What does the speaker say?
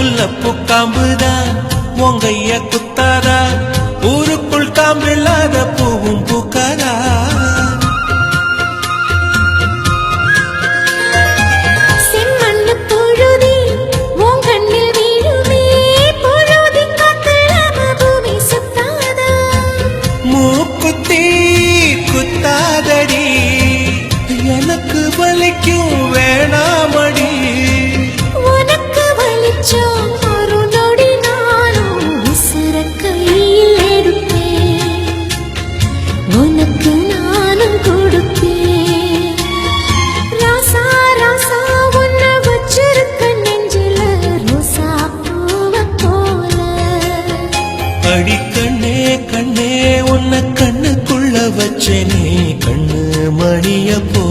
முல்லப்பூ காம்புதான் உங்கைய குத்தாதா ஊருக்குள் காம்பில்லாத பூவும் பூக்காதா மூக்குத்தி குத்தாதடி எனக்கு வலிக்கும் வேணாமடி உனக்கு வலிச்சோம் ஒரு நொடி நானும் விசிற கையில் எடுப்பேன் உனக்கு நானும் கொடுப்பேன் ராசா ராசா உன்னை வச்சிருக்க நெஞ்சில ரோசா பூவை போல அடி கண்ணே கண்ணே உன்னை கண்ணுக்குள்ள வச்சேனே கண்ணு மணிய போ